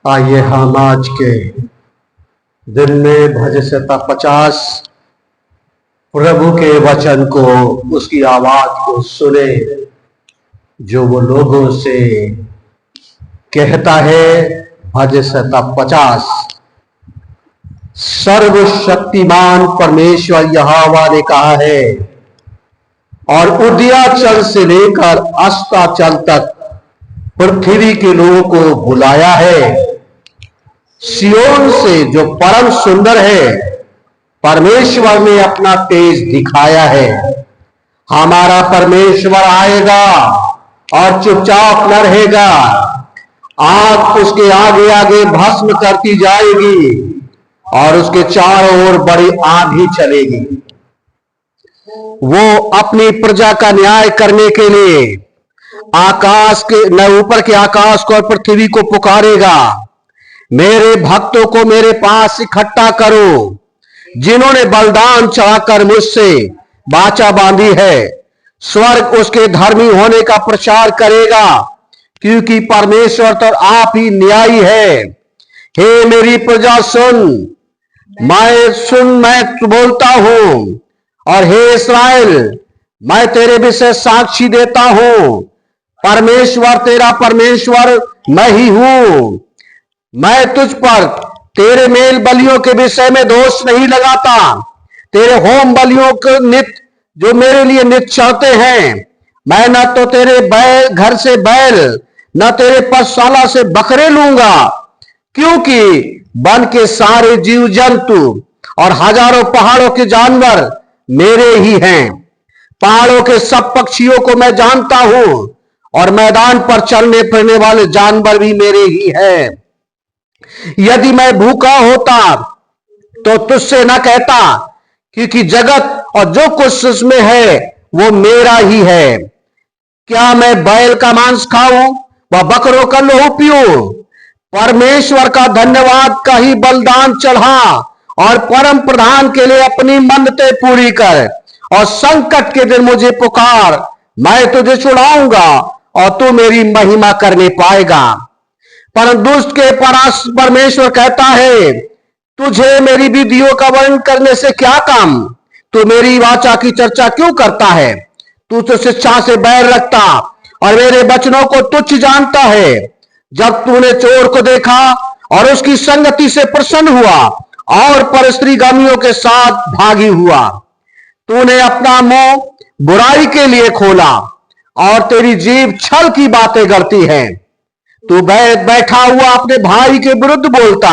आइए हम आज के दिन में भजन संहिता 50 प्रभु के वचन को, उसकी आवाज को सुने जो वो लोगों से कहता है। भजन संहिता 50। सर्वशक्तिमान परमेश्वर यहोवा ने कहा है और उदयाचल से लेकर अस्ताचल तक पृथ्वी के लोगों को बुलाया है। सियोन से जो परम सुंदर है, परमेश्वर ने अपना तेज दिखाया है। हमारा परमेश्वर आएगा और चुपचाप न रहेगा। आग उसके आगे आगे भस्म करती जाएगी और उसके चारों ओर बड़ी आग ही चलेगी। वो अपनी प्रजा का न्याय करने के लिए आकाश के न ऊपर के आकाश को और पृथ्वी को पुकारेगा। मेरे भक्तों को मेरे पास इकट्ठा करो, जिन्होंने बलिदान चढ़ाकर मुझसे वाचा बांधी है। स्वर्ग उसके धर्मी होने का प्रचार करेगा, क्योंकि परमेश्वर तो आप ही न्यायी है। हे मेरी प्रजा सुन, मैं बोलता हूं, और हे इस्राएल, मैं तेरे विषय साक्षी देता हूं। परमेश्वर तेरा परमेश्वर मैं ही हूं। मैं तुझ पर तेरे मेल बलियों के विषय में दोष नहीं लगाता। तेरे होम बलियों को नित्य जो मेरे लिए नित्य चढ़ते हैं, मैं न तो तेरे बैल घर से बैल न तेरे पशुशाला से बकरे लूंगा, क्योंकि वन के सारे जीव जंतु और हजारों पहाड़ों के जानवर मेरे ही हैं। पहाड़ों के सब पक्षियों को मैं जानता हूं और मैदान पर चलने फिरने वाले जानवर भी मेरे ही हैं। यदि मैं भूखा होता तो तुझसे न कहता, क्योंकि जगत और जो कुछ उसमें है वो मेरा ही है। क्या मैं बैल का मांस खाऊं व बकरों का लहू पीऊं? परमेश्वर का धन्यवाद का ही बलिदान चढ़ा और परम प्रधान के लिए अपनी मन्नतें पूरी कर, और संकट के दिन मुझे पुकार, मैं तुझे छुड़ाऊंगा और तू मेरी महिमा करने पाएगा। परंतु दुष्ट के परमेश्वर कहता है, तुझे मेरी विधियों का वर्णन करने से क्या काम? तू मेरी वाचा की चर्चा क्यों करता है? तू तो शिक्षा से बैर रखता और मेरे वचनों को तुच्छ जानता है। जब तूने चोर को देखा और उसकी संगति से प्रसन्न हुआ और परस्त्रीगामियों के साथ भागी हुआ, तूने अपना मुंह बुराई के लिए खोला और तेरी जीभ छल की बातें करती है। तू बैठा हुआ अपने भाई के विरुद्ध बोलता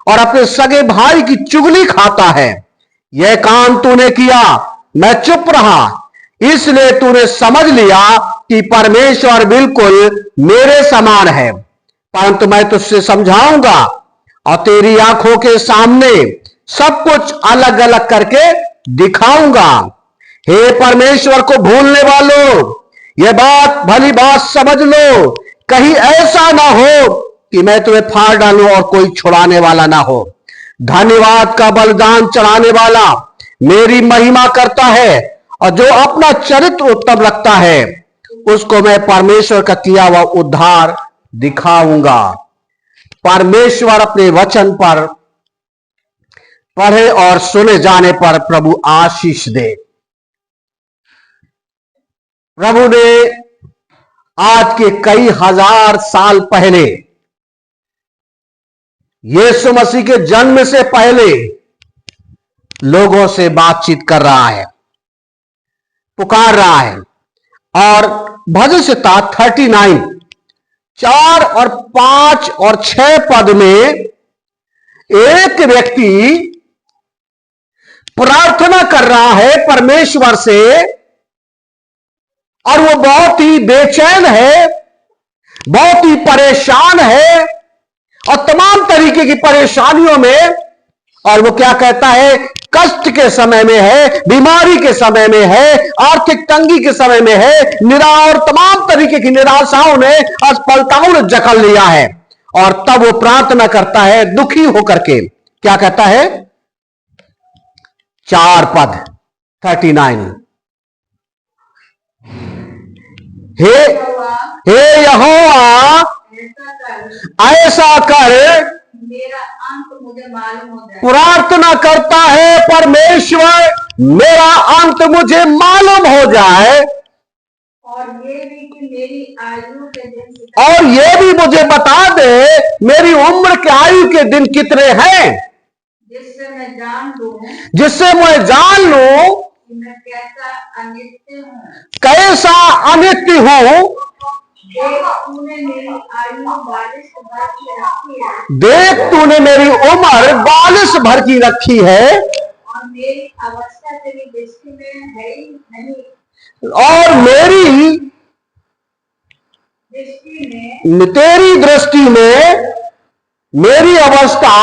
और अपने सगे भाई की चुगली खाता है। यह काम तूने किया, मैं चुप रहा, इसलिए तूने समझ लिया कि परमेश्वर बिल्कुल मेरे समान है। परंतु मैं तुझसे समझाऊंगा और तेरी आंखों के सामने सब कुछ अलग अलग करके दिखाऊंगा। हे परमेश्वर को भूलने वालों, यह बात भली बात समझ लो, कहीं ऐसा ना हो कि मैं तुम्हें फाड़ डालूं और कोई छुड़ाने वाला ना हो। धन्यवाद का बलिदान चढ़ाने वाला मेरी महिमा करता है, और जो अपना चरित्र उत्तम रखता है उसको मैं परमेश्वर का किया हुआ उद्धार दिखाऊंगा। परमेश्वर अपने वचन पर पढ़े और सुने जाने पर प्रभु आशीष दे। प्रभु ने आज के कई हजार साल पहले, यीशु मसीह के जन्म से पहले लोगों से बातचीत कर रहा है, पुकार रहा है। और भजन संहिता 39 4 और 5 और 6 पद में एक व्यक्ति प्रार्थना कर रहा है परमेश्वर से, और वो बहुत ही बेचैन है, बहुत ही परेशान है, और तमाम तरीके की परेशानियों में। और वो क्या कहता है? कष्ट के समय में है, बीमारी के समय में है, आर्थिक तंगी के समय में है, और तमाम तरीके की निराशाओं ने, असफलताओं ने जकड़ लिया है। और तब वो प्रार्थना करता है दुखी होकर के। क्या कहता है? 4 पद 39, हे यहोवा ऐसा कर मेरा अंत मुझे मालूम हो जाए। प्रार्थना करता है परमेश्वर मेरा अंत मुझे मालूम हो जाए, और ये भी कि मेरी आयु के दिन और ये भी मुझे बता दे मेरी उम्र के आयु के दिन कितने हैं, जिससे मैं जान लूं जिससे मैं जान लूं कि मैं कैसा अनित्य हूँ। कैसा अनित्य हूं। देख तूने मेरी आयु 42 वर्ष की रखी है, देख तूने मेरी उम्र 42 भर की रखी है, और मेरी अवस्था तेरी दृष्टि में है ही नहीं। और मेरी दृष्टि में तेरी दृष्टि में मेरी अवस्था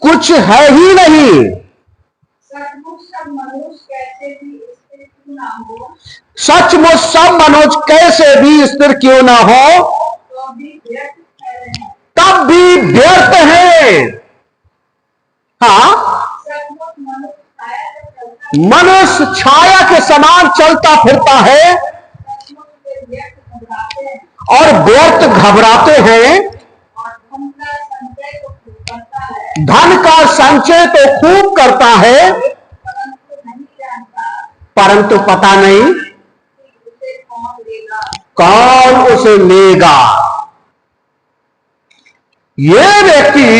कुछ है ही नहीं। सचमुच सब मनुष्य कैसे भी स्थिर क्यों ना हो, सचमुच सब मनुष्य कैसे भी स्थिर क्यों ना हो, तो भी व्यर्थ ठहरे हैं। तब भी व्यर्थ है। हाँ, सचमुच मनुष्य छाया के समान चलता फिरता है सचमुच वे व्यर्थ घबराते हैं, और व्यर्थ घबराते हैं। और धन का संचय तो खूब करता है, धन का संचय तो खूब करता है, परंतु नहीं जानता परंतु पता नहीं कि उसे कौन लेगा। कौन उसे लेगा। ये व्यक्ति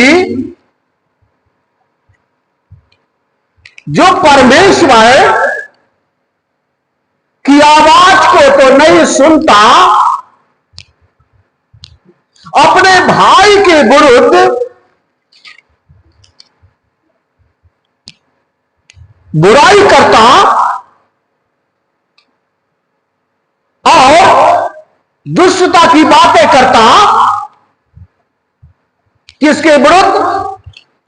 जो परमेश्वर की आवाज को तो नहीं सुनता, अपने भाई के विरुद्ध बुराई करता और दुष्टता की बातें करता, किसके विरुद्ध?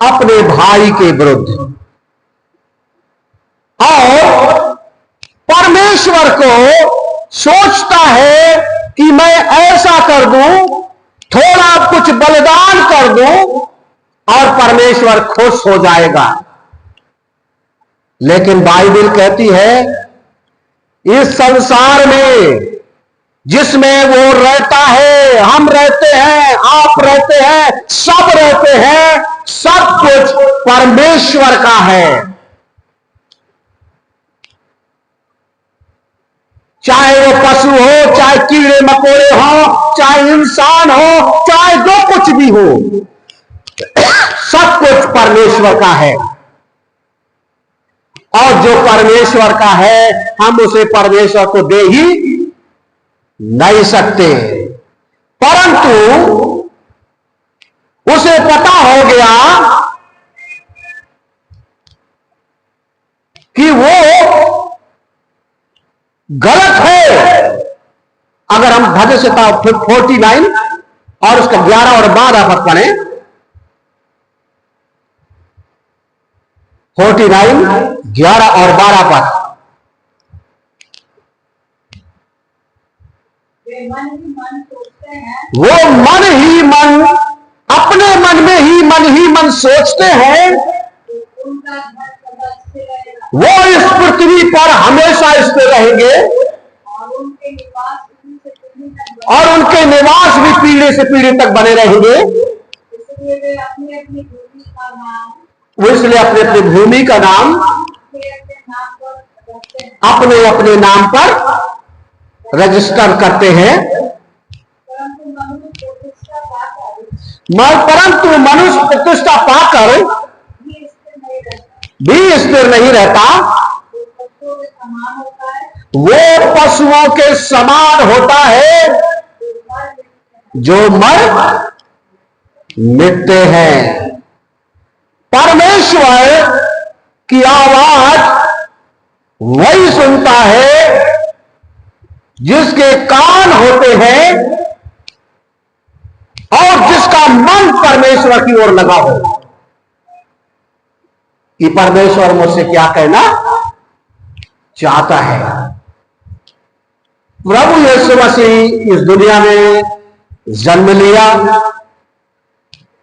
अपने भाई के विरुद्ध। और परमेश्वर को सोचता है कि मैं ऐसा कर दूं, थोड़ा कुछ बलिदान कर दूं और परमेश्वर खुश हो जाएगा। लेकिन बाइबल कहती है इस संसार में जिसमें वो रहता है, हम रहते हैं, आप रहते हैं, सब रहते हैं, सब कुछ परमेश्वर का है। चाहे वो पशु हो, चाहे कीड़े मकोड़े हो, चाहे इंसान हो, चाहे जो कुछ भी हो, सब कुछ परमेश्वर का है। और जो परमेश्वर का है हम उसे परमेश्वर को दे ही नहीं सकते। परंतु उसे पता हो गया कि वो गलत है। अगर हम भजन से 49 और उसका 11 और 12 पद पढ़ें, 49, 11 और 12 पद। वे मन ही मन सोचते हैं, वो मन ही मन, अपने मन में ही मन सोचते हैं, तो उनका घर सदा स्थिर रहेगा, वो इस पृथ्वी पर हमेशा स्थिर रहेंगे और उनके निवास पीढ़ी से पीढ़ी तक और उनके निवास भी पीढ़ी से पीढ़ी तक बने रहेंगे। इसलिए वे अपनी अपनी भूमि का नाम वो इसलिए अपने अपनी भूमि का नाम अपने अपने नाम पर रखते हैं, अपने अपने नाम पर रजिस्टर करते हैं। परंतु मनुष्य प्रतिष्ठा पाकर परंतु मनुष्य प्रतिष्ठा पाकर भी स्थिर नहीं रहता, भी स्थिर नहीं रहता। वो पशुओं के समान होता है, वो पशुओं के समान होता है जो मर मिटते हैं। परमेश्वर की आवाज वही सुनता है जिसके कान होते हैं और जिसका मन परमेश्वर की ओर लगा हो कि परमेश्वर मुझसे क्या कहना चाहता है। प्रभु यीशु मसीह इस दुनिया में जन्म लिया।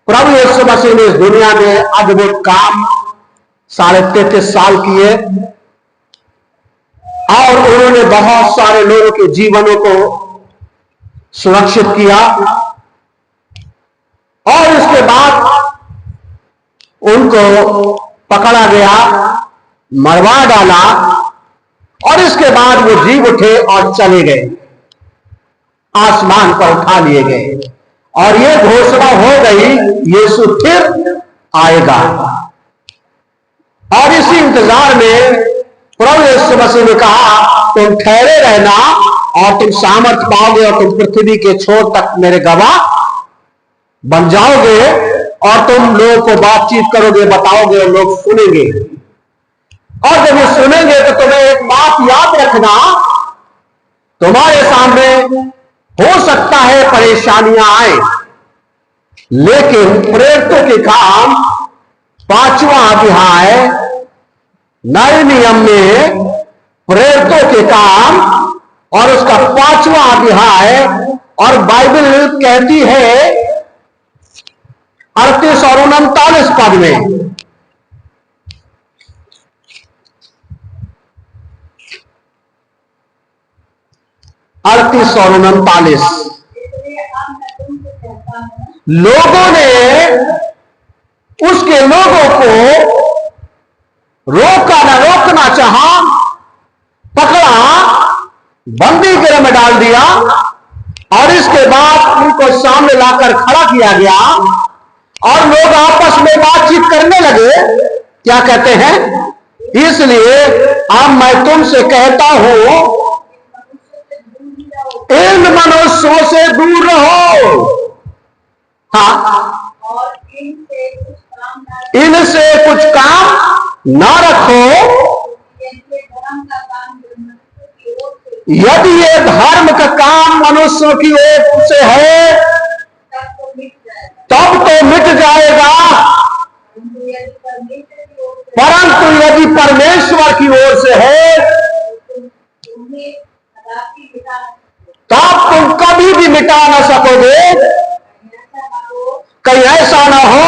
प्रभु यीशु मसीह ने इस दुनिया में अद्भुत काम 33.5 साल किए और उन्होंने बहुत सारे लोगों के जीवनों को सुरक्षित किया। उनको पकड़ा गया, मरवा डाला और इसके बाद वो जी उठे और चले गए, आसमान पर उठा लिए गए और ये घोषणा हो गई यीशु फिर आएगा। और इसी इंतजार में प्रभु यीशु मसीह ने कहा तुम ठहरे रहना और तुम सामर्थ पाओगे और तुम पृथ्वी के छोर तक मेरे गवाह बन जाओगे और तुम लोगों को बातचीत करोगे, बताओगे और लोग सुनेंगे। और जब ये सुनेंगे तो तुम्हें एक बात याद रखना, तुम्हारे सामने हो सकता है परेशानियां आए, लेकिन प्रेरितों के काम 5वां अध्याय नए नियम में प्रेरितों के काम और उसका 5वां अध्याय और बाइबल कहती है 38 और 39 पद में, 38 और 39 लोगों ने उसके लोगों को रोकना चाहा, पकड़ा, बंदी गृह में डाल दिया और इसके बाद उनको सामने लाकर खड़ा किया गया और लोग आपस में बातचीत करने लगे। क्या कहते हैं? इसलिए अब मैं तुमसे कहता हूं इन मनुष्यों से दूर रहो। हाँ, इनसे कुछ काम ना रखो, यदि ये धर्म का काम मनुष्यों की ओर से है तब तो मिट जाएगा, परंतु यदि परमेश्वर की ओर से है तब तुम कभी भी मिटा ना सकोगे। कहीं ऐसा ना हो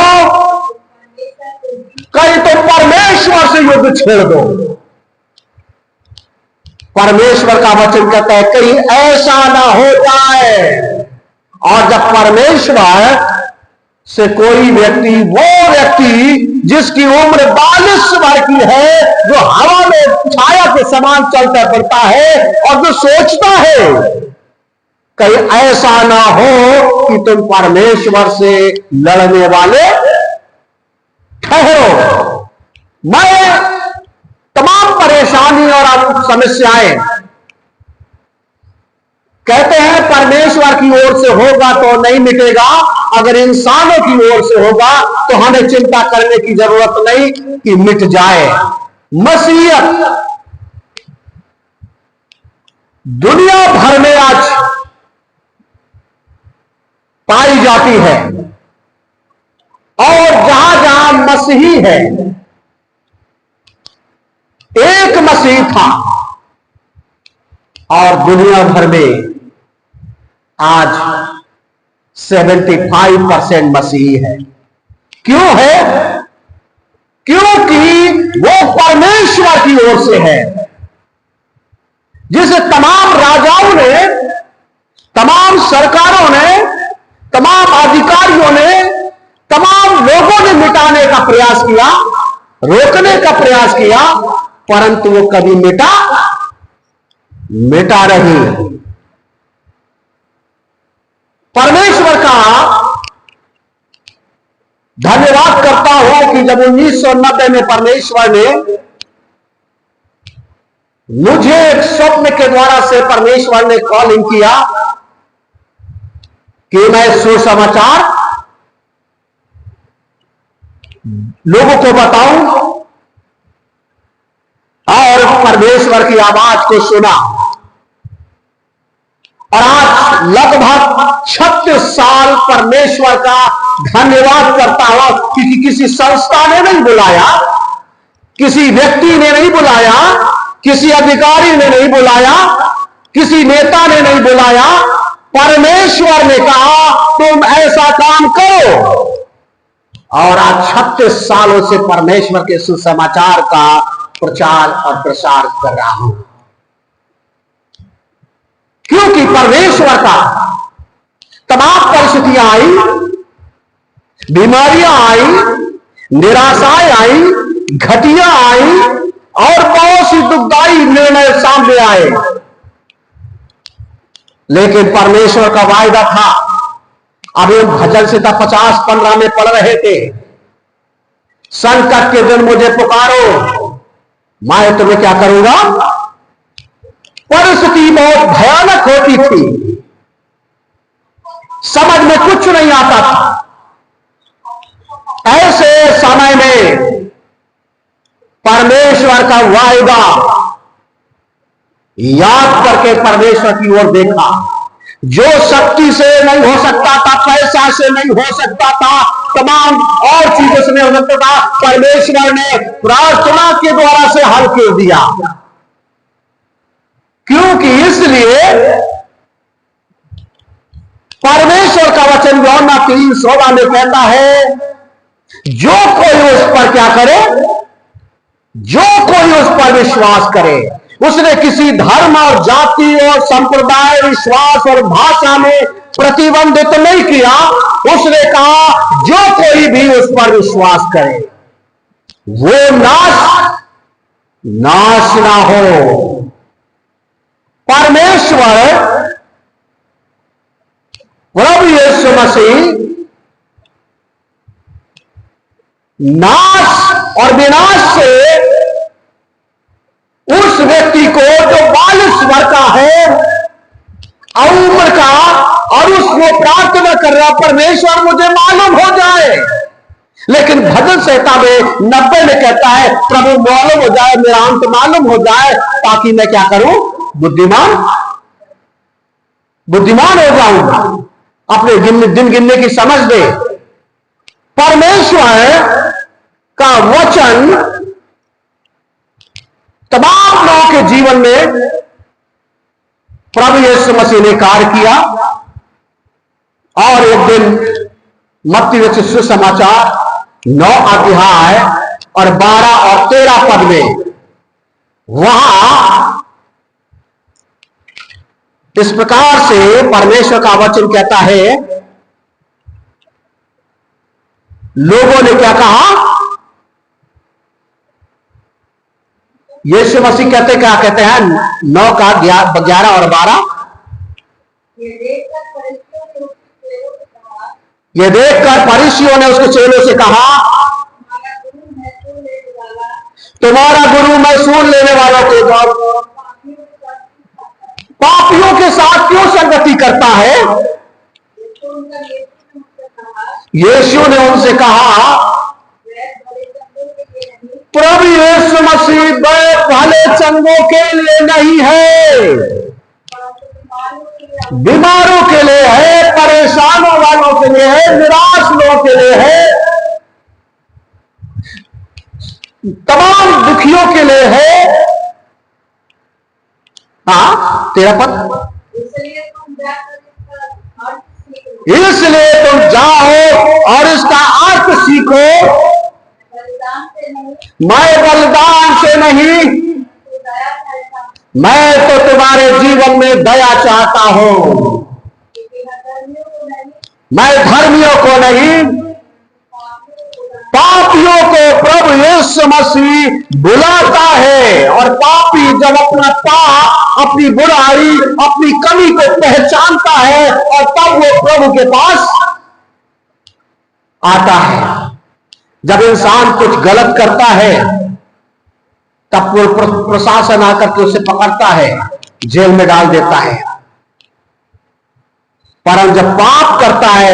कहीं तो परमेश्वर से युद्ध छेड़ दो। परमेश्वर का वचन कहता है कहीं ऐसा ना हो जाए। और जब परमेश्वर से कोई व्यक्ति, वो व्यक्ति जिसकी उम्र 42 वर्ष की है, जो हवा में छाया के समान चलता फिरता है और जो सोचता है, कहीं ऐसा ना हो कि तुम परमेश्वर से लड़ने वाले ठहरो। मैं तमाम परेशानी और समस्याएं कहते हैं परमेश्वर की ओर से होगा तो नहीं मिटेगा, अगर इंसानों की ओर से होगा तो हमें चिंता करने की जरूरत नहीं कि मिट जाए। मसीहत दुनिया भर में आज पाई जाती है और जहां जहां मसीही है, एक मसीह था और दुनिया भर में आज 75% मसीही है। क्यों है? क्योंकि वो परमेश्वर की ओर से है, जिसे तमाम राजाओं ने, तमाम सरकारों ने, तमाम अधिकारियों ने, तमाम लोगों ने मिटाने का प्रयास किया, रोकने का प्रयास किया, परंतु वो कभी मिटा नहीं। परमेश्वर का धन्यवाद करता हूं कि जब 1990 में परमेश्वर ने मुझे एक स्वप्न के द्वारा से परमेश्वर ने कॉलिंग किया कि मैं सुसमाचार लोगों को बताऊं और परमेश्वर की आवाज को सुना। और आज लगभग 36 साल परमेश्वर का धन्यवाद करता हुआ, क्योंकि किसी संस्था ने नहीं बुलाया, किसी व्यक्ति ने नहीं बुलाया, किसी अधिकारी ने नहीं बुलाया, किसी नेता ने नहीं बुलाया, परमेश्वर ने कहा तुम ऐसा काम करो। और आज 36 सालों से परमेश्वर के सुसमाचार का प्रचार और प्रसार कर रहा हूं, क्योंकि परमेश्वर का तमाम परिस्थितियां आई, बीमारियां आई, निराशाएं आई, घटिया आई और बहुत सी दुखदाई निर्णय सामने आए, लेकिन परमेश्वर का वायदा था। अभी हम भजन संहिता 50-15 में पढ़ रहे थे, संकट के दिन मुझे पुकारो, मैं तुम्हें क्या करूंगा। परिस्थिति बहुत भयानक होती थी, समझ में कुछ नहीं आता था। ऐसे समय में परमेश्वर का वायदा याद करके परमेश्वर की ओर देखा। जो शक्ति से नहीं हो सकता था, पैसा से नहीं हो सकता था, तमाम और चीजों से नहीं हो सकता था, परमेश्वर ने प्रार्थना के द्वारा से हल कर दिया। क्योंकि इसलिए परमेश्वर का वचन यूहन्ना 3:16 में कहता है, जो कोई उस पर क्या करे, जो कोई उस पर विश्वास करे, उसने किसी धर्म और जाति और संप्रदाय, विश्वास और भाषा में प्रतिबंधित नहीं किया। उसने कहा जो कोई भी उस पर विश्वास करे वो नाश ना हो। परमेश्वर प्रभु यीशु मसीह नाश और विनाश से उस व्यक्ति को जो 42 वर्ष का है उम्र का, और उसको प्रार्थना कर रहा, परमेश्वर मुझे मालूम हो जाए। लेकिन भजन संहिता में 90 में कहता है, प्रभु मालूम हो जाए, मेरा अंत मालूम हो जाए, ताकि मैं क्या करूं, बुद्धिमान हो जाऊंगा, अपने दिन गिनने की समझ दे। परमेश्वर का वचन तमाम लोगों के जीवन में प्रभु यीशु मसीह ने कार्य किया। और एक दिन मत्ती रचित सुसमाचार 9 अध्याय और 12 और 13 पद में वहां इस प्रकार से परमेश्वर का वचन कहता है, लोगों ने क्या कहा, यीशु मसीह क्या कहते हैं 9 का 11 और 12, ये देखकर फरीसियों ने उसके चेलों से कहा, तुम्हारा गुरु महसूल लेने वालों को पापियों के साथ क्यों संगति करता है। यीशु ने उनसे कहा, प्रभु यीशु मसीह भले चंगों के लिए नहीं है, बीमारों के लिए है, परेशानों वालों के लिए है, निराश लोगों के लिए है, तमाम दुखियों के लिए है। हाँ, 13 पद, इसलिए तुम जाओ और इसका अर्थ सीखो, मैं बलिदान से नहीं, मैं तो तुम्हारे जीवन में दया चाहता हूं। मैं धर्मियों को नहीं, पापियों को प्रभु यीशु मसीह बुलाता है। और पापी जब अपना पाप, अपनी बुराई, अपनी कमी को पहचानता है और तब वो प्रभु के पास आता है। जब इंसान कुछ गलत करता है तब वो प्रशासन आकर के उसे पकड़ता है, जेल में डाल देता है। पर जब पाप करता है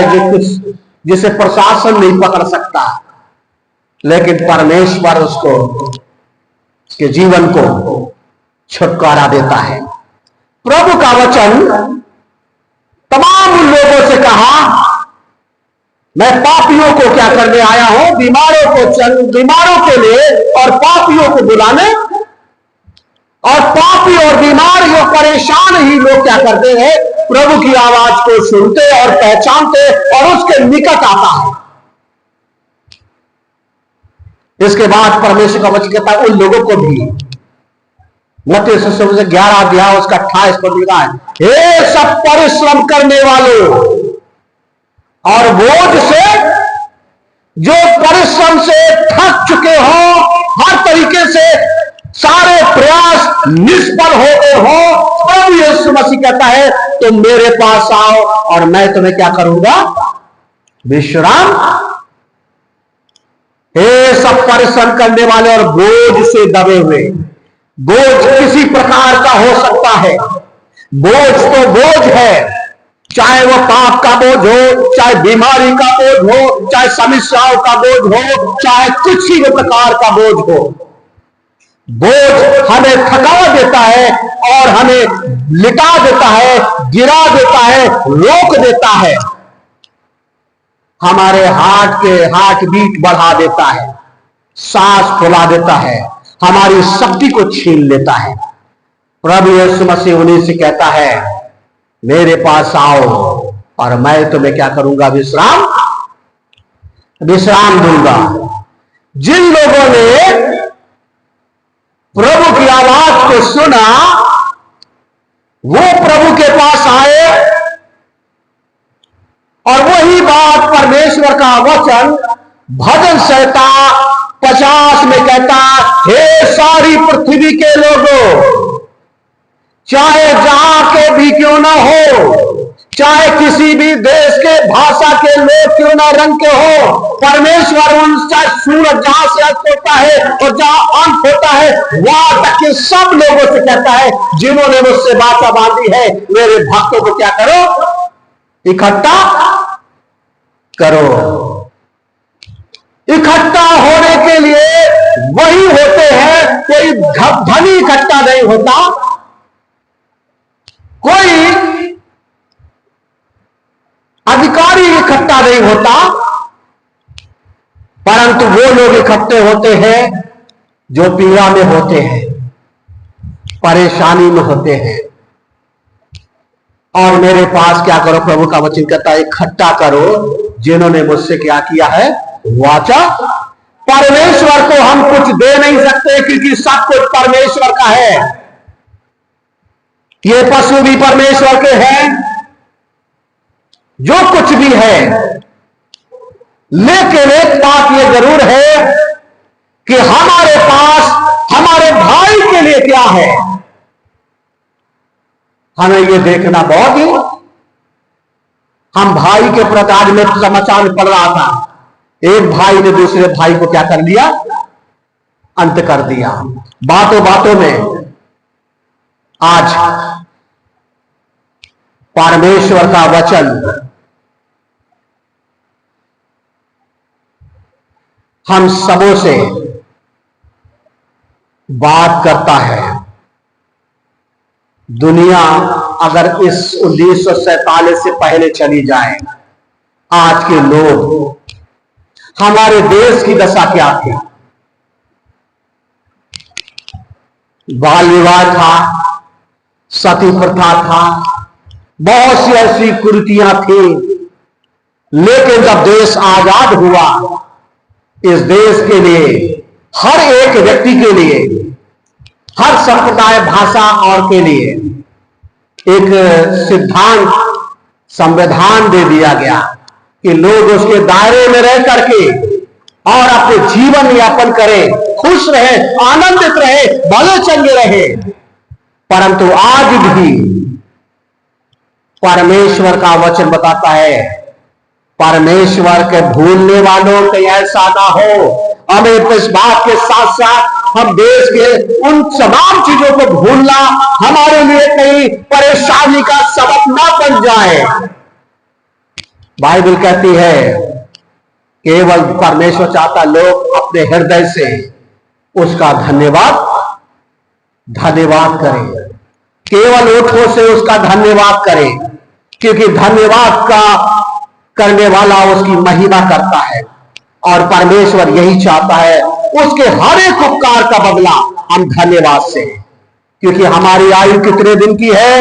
जिसे प्रशासन नहीं पकड़ सकता, लेकिन परमेश्वर उसको, उसके जीवन को छुटकारा देता है। प्रभु का वचन तमाम लोगों से कहा, मैं पापियों को क्या करने आया हूं, बीमारों के लिए और पापियों को बुलाने। और पापी और बीमार या परेशान ही लोग क्या करते हैं, प्रभु की आवाज को सुनते और पहचानते और उसके निकट आता है। इसके बाद परमेश्वर का वचन कहता है उन लोगों को भी, मत्ती 11 अध्याय उसका 28 पद लिखा है, हे सब परिश्रम करने वालों और बोझ से जो परिश्रम से थक चुके हो, हर तरीके से सारे प्रयास निष्फल हो गए हो, प्रभु यीशु मसीह कहता है तुम मेरे पास आओ और मैं तुम्हें क्या करूंगा? विश्राम। हे सब परिश्रम करने वाले और बोझ से दबे हुए, बोझ किसी प्रकार का हो सकता है। बोझ तो बोझ है, चाहे वो पाप का बोझ हो, चाहे बीमारी का बोझ हो, चाहे समस्याओं का बोझ हो, चाहे कुछ ही प्रकार का बोझ हो। बोझ हमें थका देता है और हमें लिटा देता है, गिरा देता है, रोक देता है, हमारे हार्ट बीट बढ़ा देता है, सांस फुला देता है, हमारी शक्ति को छीन लेता है। प्रभु यीशु मसीह उन्हीं से कहता है मेरे पास आओ और मैं तुम्हें क्या करूंगा? विश्राम दूंगा। जिन लोगों ने प्रभु की आवाज को सुना वो प्रभु के पास आए और वही बात परमेश्वर का वचन भजन संहिता 50 में कहता, हे सारी पृथ्वी के लोगों, चाहे जहां के भी क्यों ना हो, चाहे किसी भी देश के भाषा के लोग क्यों ना रंग के हो, परमेश्वर उन चाहे सूरज जहां से अस्त होता है और जहां अंत होता है वहां तक के सब लोगों से कहता है जिन्होंने मुझसे वाचा बांधी है, मेरे भक्तों को क्या करो? इकट्ठा करो। इकट्ठा होने के लिए वही होते हैं, कोई धनी इकट्ठा नहीं होता, कोई अधिकारी इकट्ठा नहीं होता, परंतु वो लोग इकट्ठे होते हैं जो पीड़ा में होते हैं, परेशानी में होते हैं। और मेरे पास क्या करो? प्रभु का वचन कहता है इकट्ठा करो जिन्होंने मुझसे क्या किया है? वाचा। परमेश्वर को हम कुछ दे नहीं सकते क्योंकि सब कुछ परमेश्वर का है। ये पशु भी परमेश्वर के हैं, जो कुछ भी है, लेकिन एक बात ये जरूर है कि हमारे पास हमारे भाई के लिए क्या है, हमें ये देखना बहुत ही। हम भाई के प्रति आज में समाचार में पढ़ रहा था, एक भाई ने दूसरे भाई को क्या कर लिया? अंत कर दिया। बातों बातों में आज परमेश्वर का वचन हम सबों से बात करता है। दुनिया अगर इस 1947 से पहले चली जाए, आज के लोग, हमारे देश की दशा क्या थी? बाल विवाह था, सती प्रथा था, बहुत सी ऐसी कुरीतियां थी। लेकिन जब देश आजाद हुआ, इस देश के लिए, हर एक व्यक्ति के लिए, हर संप्रदाय, भाषा और के लिए एक सिद्धांत, संविधान दे दिया गया कि लोग उसके दायरे में रह करके और अपने जीवन यापन करें, खुश रहे, आनंदित रहे, भले चंगे रहे। परंतु आज भी परमेश्वर का वचन बताता है, परमेश्वर के भूलने वालों के ऐसा ना हो। हमें इस बात के साथ साथ हम देश के उन तमाम चीजों को भूलना हमारे लिए कहीं परेशानी का सबब ना बन जाए। बाइबल कहती है केवल परमेश्वर चाहता लोग अपने हृदय से उसका धन्यवाद करें, केवल ओठों से उसका धन्यवाद करें, क्योंकि धन्यवाद का करने वाला उसकी महिमा करता है। और परमेश्वर यही चाहता है, उसके हर एक उपकार का बदला हम धन्यवाद से, क्योंकि हमारी आयु कितने दिन की है?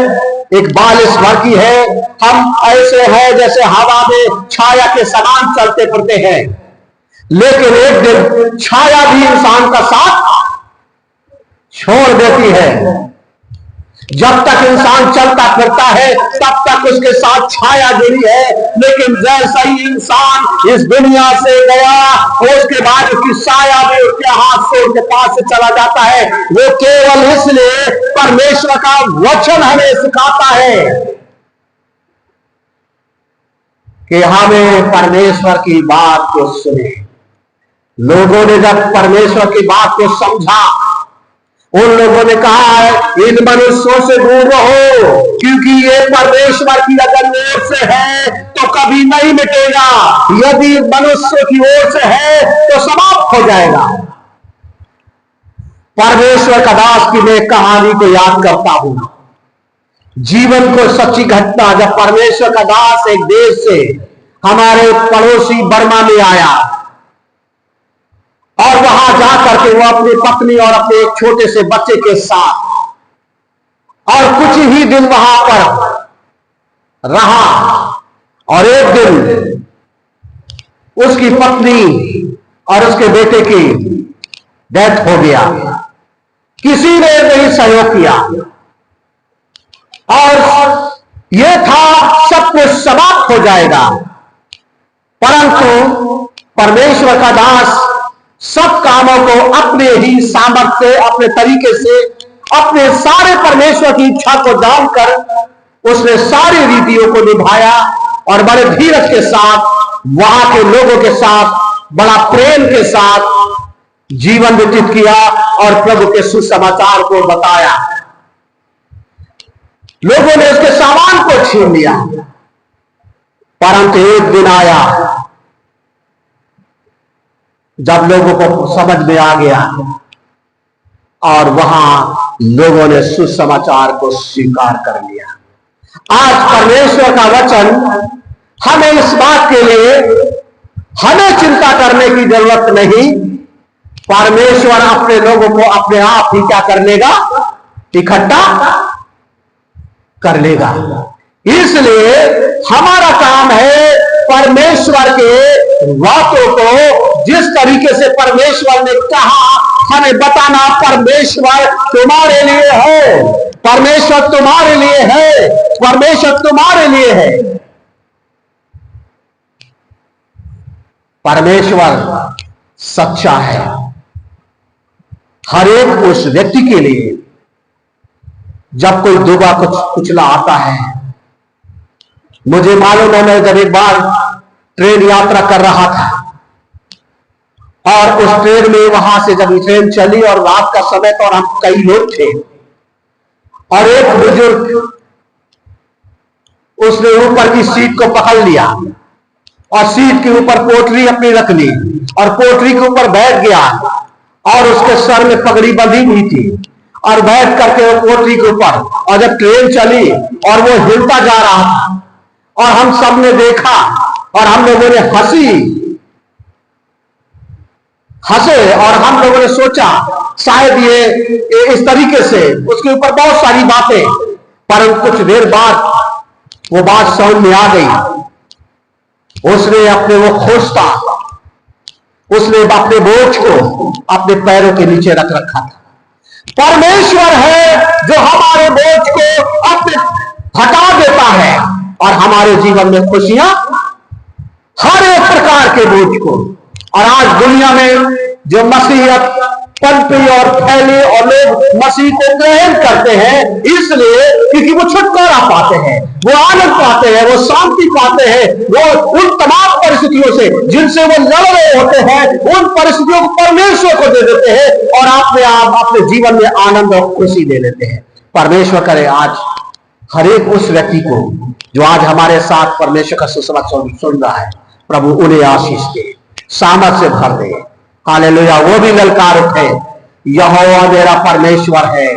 41 वर्ष की है। हम ऐसे हैं जैसे हवा में छाया के समान चलते फिरते हैं, लेकिन एक दिन छाया भी इंसान का साथ छोड़ देती है। जब तक इंसान चलता फिरता है तब तक उसके साथ छाया जुड़ी है, लेकिन जैसा ही इंसान इस दुनिया से गया, उसके बाद उसकी साया भी उसके हाथ से उसके पास से चला जाता है। वो केवल इसलिए परमेश्वर का वचन हमें सिखाता है कि हमें परमेश्वर की बात को सुने। लोगों ने जब परमेश्वर की बात को समझा, उन लोगों ने कहा है इन मनुष्यों से दूर रहो, क्योंकि ये परमेश्वर की अगर ओर से है तो कभी नहीं मिटेगा, यदि मनुष्य की ओर से है तो समाप्त हो जाएगा। परमेश्वर का दास की मैं कहानी को याद करता हूं, जीवन को सच्ची घटना। जब परमेश्वर का दास एक देश से हमारे पड़ोसी बर्मा में आया और वहां जाकर के वो अपनी पत्नी और अपने एक छोटे से बच्चे के साथ और कुछ ही दिन वहां पर रहा, और एक दिन उसकी पत्नी और उसके बेटे की डेथ हो गया। किसी ने नहीं सहयोग किया और यह था सब कुछ समाप्त हो जाएगा, परंतु परमेश्वर का दास सब कामों को अपने ही सामर्थ्य से, अपने तरीके से, अपने सारे परमेश्वर की इच्छा को जानकर उसने सारी रीतियों को निभाया और बड़े धीरज के साथ वहां के लोगों के साथ बड़ा प्रेम के साथ जीवन व्यतीत किया और प्रभु के सुसमाचार को बताया। लोगों ने उसके सामान को छीन लिया, परंतु एक दिन आया जब लोगों को समझ में आ गया और वहां लोगों ने सुसमाचार को स्वीकार कर लिया। आज परमेश्वर का वचन हमें इस बात के लिए हमें चिंता करने की जरूरत नहीं, परमेश्वर अपने लोगों को अपने आप ही क्या कर लेगा, इकट्ठा कर लेगा। इसलिए हमारा काम है परमेश्वर के बातों को जिस तरीके से परमेश्वर ने कहा हमें बताना। परमेश्वर तुम्हारे लिए है, परमेश्वर तुम्हारे लिए है, परमेश्वर तुम्हारे लिए है। परमेश्वर सच्चा है हर एक उस व्यक्ति के लिए। जब कोई दुबा कुचला आता है, मुझे मालूम है मैं जब एक बार ट्रेन यात्रा कर रहा था और उस ट्रेन में वहां से जब ट्रेन चली और रात का समय था और हम कई लोग थे और एक बुजुर्ग उसने ऊपर की सीट को पकड़ लिया और सीट के ऊपर पोटली अपनी रख ली और पोटली के ऊपर बैठ गया और उसके सर में पगड़ी बंधी हुई थी और बैठ करके पोटली के ऊपर, और जब ट्रेन चली और वो हिलता जा रहा था और हम सब ने देखा और हम लोगों ने हंसे और हम लोगों ने सोचा शायद ये इस तरीके से उसके ऊपर बहुत सारी बातें, पर कुछ देर बाद वो बात समझ में आ गई। उसने अपने वो खोजता, उसने अपने बोझ को अपने पैरों के नीचे रख रखा था। परमेश्वर है जो हमारे बोझ को अपने हटा देता है और हमारे जीवन में खुशियां, हर एक प्रकार के बोझ को। और आज दुनिया में जो मसीहत पनपी और फैली और लोग मसीह को ग्रहण करते हैं इसलिए क्योंकि वो छुटकारा पाते हैं, वो आनंद पाते हैं, वो शांति पाते हैं, वो उन तमाम परिस्थितियों से जिनसे वो लड़ रहे होते हैं उन परिस्थितियों को परमेश्वर को दे देते हैं और अपने आप अपने जीवन में आनंद और खुशी ले लेते हैं। परमेश्वर करे आज हर एक उस व्यक्ति को जो आज हमारे साथ परमेश्वर का सुसमाचार सुन रहा है, प्रभु उन्हें आशीष दे, सामर्थ से भर दे। हालेलुया। वो भी ललकार उठे, यहोवा मेरा परमेश्वर है,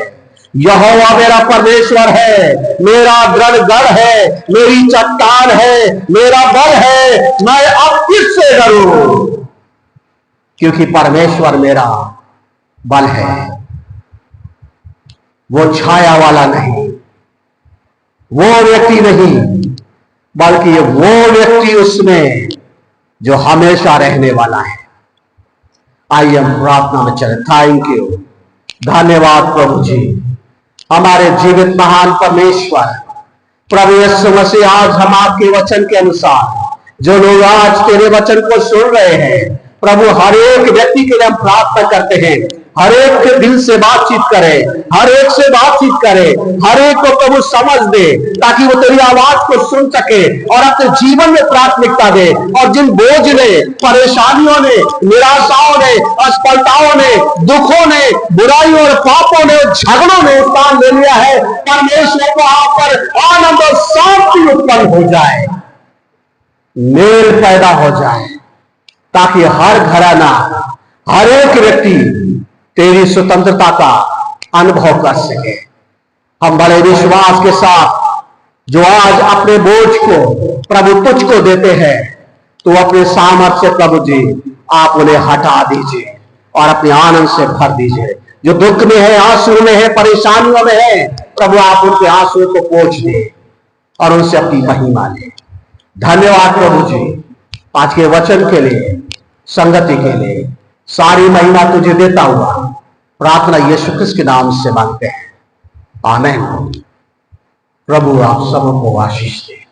यहोवा मेरा परमेश्वर है, मेरा दृढ़ गढ़ है, मेरी चट्टान है, मेरा बल है, मैं अब किससे डरूं, क्योंकि परमेश्वर मेरा बल है। वो छाया वाला नहीं, वो व्यक्ति नहीं, बल्कि वो व्यक्ति उसमें जो हमेशा रहने वाला है। आइए हम प्रार्थना में चले। थैंक यू, धन्यवाद प्रभु जी, हमारे जीवित महान परमेश्वर प्रभु यीशु मसीह, आज हम आपके वचन के अनुसार जो लोग आज तेरे वचन को सुन रहे हैं प्रभु, हर एक व्यक्ति के लिए हम प्रार्थना करते हैं, हर एक के दिल से बातचीत करे, हर एक से बातचीत करे, हर एक को प्रभु समझ दे, ताकि वो तेरी आवाज को सुन सके और अपने जीवन में प्राथमिकता दे। और जिन बोझ ने, परेशानियों ने, निराशाओं ने, असफलताओं ने, दुखों ने, बुराइयों और पापों ने, झगड़ों ने स्थान ले लिया है, परमेश्वर वहां पर आनंद और शांति उत्पन्न हो जाए, मेल पैदा हो जाए, ताकि हर घराना, हर एक व्यक्ति तेरी स्वतंत्रता का अनुभव कर सके। हम बड़े विश्वास के साथ जो आज अपने बोझ को प्रभु तुझको देते हैं, तो अपने सामर्थ्य से प्रभु जी आप उन्हें हटा दीजिए और अपने आनंद से भर दीजिए। जो दुख में है, आंसू में है, परेशानियों में है, प्रभु आप उनके आंसू को पोंछ दे और उनसे अपनी महिमा ले। धन्यवाद प्रभु जी आज के वचन के लिए, संगति के लिए। सारी महिमा तुझे देता हुआ प्रार्थना यीशु क्रिस्त के नाम से मांगते हैं, आमीन। प्रभु आप सबको आशीष दे।